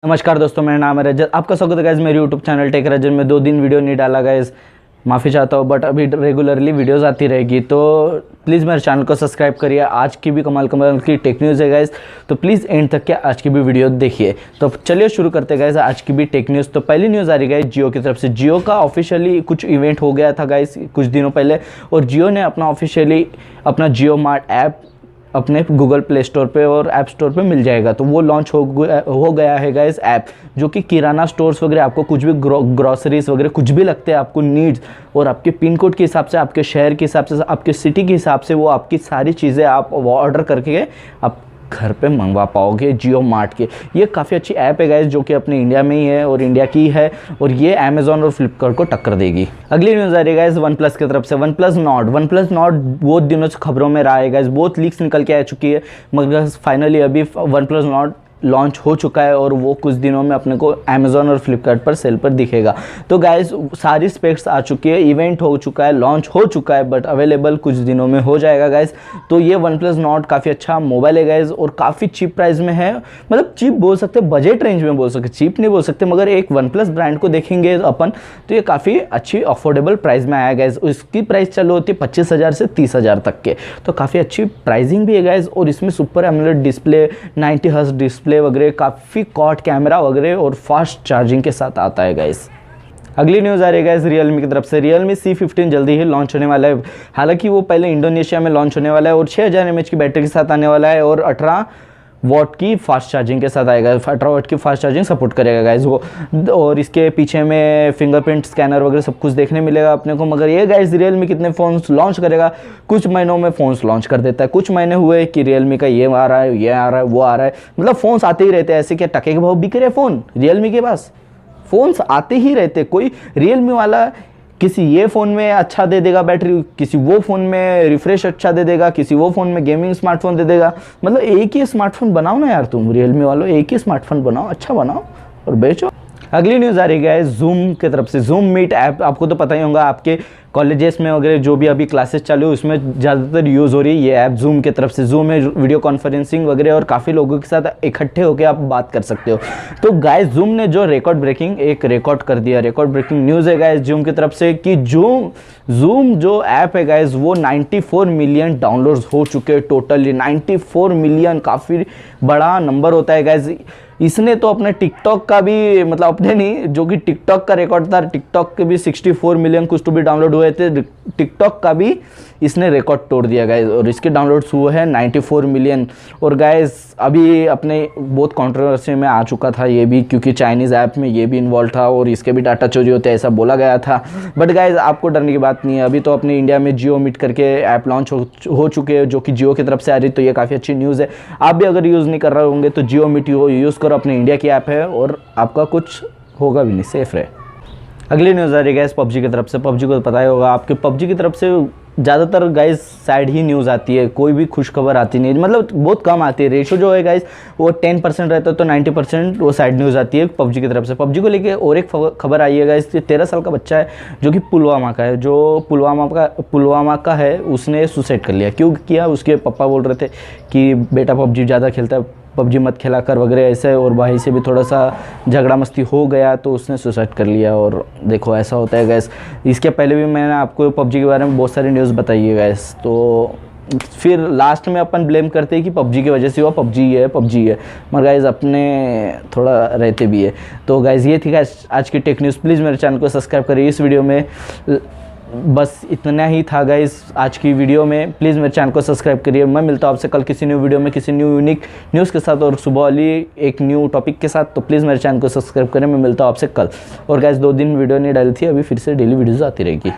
नमस्कार दोस्तों, मेरा नाम है रजत। आपका स्वागत है गाइस मेरे यूट्यूब चैनल टेक रजत में। 2 दिन वीडियो नहीं डाला गाइस, माफ़ी चाहता हूँ, बट अभी रेगुलरली वीडियोस आती रहेगी, तो प्लीज़ मेरे चैनल को सब्सक्राइब करिए। आज की भी कमाल की टेक न्यूज़ है गाइस, तो प्लीज़ एंड तक के आज की भी वीडियो देखिए। तो चलिए शुरू करते हैं गाइस आज की भी टेक न्यूज़। तो पहली न्यूज़ आ रही है जियो की तरफ से। जियो का ऑफिशियली कुछ इवेंट हो गया था गाइस कुछ दिनों पहले, और जियो ने अपना जियो मार्ट ऐप अपने गूगल प्ले स्टोर पे और ऐप स्टोर पे मिल जाएगा। तो वो लॉन्च हो गया है गाइस ऐप, जो कि किराना स्टोर्स वगैरह, आपको कुछ भी ग्रोसरीज वगैरह कुछ भी लगते हैं आपको नीड्स, और आपके पिन कोड के हिसाब से, आपके शहर के हिसाब से, आपके सिटी के हिसाब से, वो आपकी सारी चीज़ें आप वो ऑर्डर करके आप घर पे मंगवा पाओगे जियो मार्ट के। ये काफ़ी अच्छी ऐप है गाइस, जो कि अपने इंडिया में ही है और इंडिया की है, और ये अमेजॉन और फ्लिपकार्ट को टक्कर देगी। अगली न्यूज़ आ रही है गाइस वन प्लस की तरफ से। वन प्लस नॉर्ड बहुत दिनों से खबरों में रहा है गाइस, बहुत लीक्स निकल के आ चुकी है, मगर फाइनली अभी वन प्लस नॉर्ड लॉन्च हो चुका है, और वो कुछ दिनों में अपने को अमेजॉन और फ्लिपकार्ट पर सेल पर दिखेगा। तो गाइस सारी स्पेक्स आ चुकी है, इवेंट हो चुका है, लॉन्च हो चुका है, बट अवेलेबल कुछ दिनों में हो जाएगा गाइस। तो ये वन प्लस नॉर्ड काफ़ी अच्छा मोबाइल है गाइस, और काफ़ी चीप प्राइस में है, मतलब चीप बोल सकते, बजट रेंज में बोल सकते, चीप नहीं बोल सकते, मगर एक वन प्लस ब्रांड को देखेंगे अपन तो ये काफ़ी अच्छी अफोर्डेबल प्राइस में आया गाइस। उसकी प्राइस चालू होती है 25,000 से 30,000 तक के, तो काफ़ी अच्छी प्राइसिंग भी है गाइस। और इसमें super AMOLED display, 90 hertz display वगैरह, काफ़ी क्वाड कैमरा वगैरह और फास्ट चार्जिंग के साथ आता है गाइस। अगली न्यूज़ आ रही है गाइस Realme की तरफ से। Realme C15 जल्दी ही लॉन्च होने वाला है। हालांकि वो पहले इंडोनेशिया में लॉन्च होने वाला है, और 6000 mAh की बैटरी के साथ आने वाला है, और 18 वॉट की फास्ट चार्जिंग के साथ आएगा। 18 वॉट की फास्ट चार्जिंग सपोर्ट करेगा गाइस वो, और इसके पीछे में फिंगरप्रिंट स्कैनर वगैरह सब कुछ देखने मिलेगा अपने को। मगर ये गाइस Realme कितने फ़ोन्स लॉन्च करेगा, कुछ महीनों में फ़ोन्स लॉन्च कर देता है। कुछ महीने हुए कि Realme का ये आ रहा है, ये आ रहा है, वो आ रहा है, मतलब फ़ोन्स आते ही रहते हैं। ऐसे क्या टके के भाव बिक रहे फ़ोन Realme के पास, फ़ोन्स आते ही रहते। कोई Realme वाला किसी ये फ़ोन में अच्छा दे देगा बैटरी, किसी वो फ़ोन में रिफ्रेश अच्छा दे देगा, किसी वो फ़ोन में गेमिंग स्मार्टफोन दे देगा। मतलब एक ही स्मार्टफोन बनाओ ना यार, तुम Realme वालों, एक ही स्मार्टफोन बनाओ, अच्छा बनाओ और बेचो। अगली न्यूज़ आ रही है जूम की तरफ से। जूम मीट ऐप आपको तो पता ही होगा, आपके कॉलेजेस में वगैरह जो भी अभी क्लासेस चालू है उसमें ज़्यादातर यूज़ हो रही है ये ऐप जूम की तरफ से। जूम में वीडियो कॉन्फ्रेंसिंग वगैरह, और काफ़ी लोगों के साथ इकट्ठे होकर आप बात कर सकते हो। तो गाइस जूम ने जो रिकॉर्ड ब्रेकिंग न्यूज़ है गाइस जूम की तरफ से, कि जूम जो ऐप है गाइस वो 94 मिलियन डाउनलोड्स हो चुके हैं टोटली। 94 मिलियन काफ़ी बड़ा नंबर होता है गाइस। इसने तो अपने टिकटॉक का भी, मतलब अपने नहीं, जो कि टिकटॉक का रिकॉर्ड था, टिकटॉक के भी 64 मिलियन कुछ तो भी डाउनलोड हुए थे, टिकटॉक का भी इसने रिकॉर्ड तोड़ दिया गाइस, और इसके डाउनलोड्स हुए हैं 94 मिलियन। और गाइस अभी अपने बहुत कंट्रोवर्सी में आ चुका था ये भी, क्योंकि चाइनीज़ ऐप में ये भी इन्वॉल्व था और इसके भी डाटा चोरी होते ऐसा बोला गया था। बट गाइस आपको डरने की बात नहीं है, अभी तो अपने इंडिया में जियो मीट करके ऐप लॉन्च हो चुके हैं, जो कि जियो की तरफ से आ रही, तो ये काफ़ी अच्छी न्यूज़ है। आप भी अगर यूज़ नहीं कर रहे होंगे तो जियो मीट यूज़ करो, अपने इंडिया की ऐप है, और आपका कुछ होगा भी नहीं, सेफ रहे। अगली न्यूज़ आ रही है गाइस पबजी की तरफ से। पबजी को पता ही होगा, आपके पबजी की तरफ से ज़्यादातर गाइस सैड ही न्यूज़ आती है, कोई भी खुश खबर आती नहीं, मतलब बहुत कम आती है। रेशो जो है गाइस वो 10% रहता है, तो 90% वो सैड न्यूज़ आती है पबजी की तरफ से। पबजी को लेके और एक खबर आई है गाइस, 13 साल का बच्चा है जो कि पुलवामा का है, जो पुलवामा का है, उसने सुसाइड कर लिया। क्यों किया? उसके पापा बोल रहे थे कि बेटा पबजी ज़्यादा खेलता है, पबजी मत खेला कर वगैरह ऐसे, और भाई से भी थोड़ा सा झगड़ा मस्ती हो गया तो उसने सुसाइड कर लिया। और देखो ऐसा होता है गैस। इसके पहले भी मैंने आपको पबजी के बारे में बहुत सारी न्यूज़ बताई है गैस, तो फिर लास्ट में अपन ब्लेम करते हैं कि पबजी की वजह से हुआ, पबजी है, मगर गाइस अपने थोड़ा रहते भी है। तो गाइस ये थी गाइस आज की टेक न्यूज़। प्लीज़ मेरे चैनल को सब्सक्राइब करिए। इस वीडियो में बस इतना ही था गाइस आज की वीडियो में। प्लीज़ मेरे चैनल को सब्सक्राइब करिए। मैं मिलता हूँ आपसे कल किसी न्यू वीडियो में, किसी न्यू यूनिक न्यूज़ के साथ, और सुबह वाली एक न्यू टॉपिक के साथ। तो प्लीज़ मेरे चैनल को सब्सक्राइब करें। मैं मिलता हूँ आपसे कल। और गाइस 2 दिन वीडियो नहीं डाली थी, अभी फिर से डेली वीडियोज़ आती रहेगी।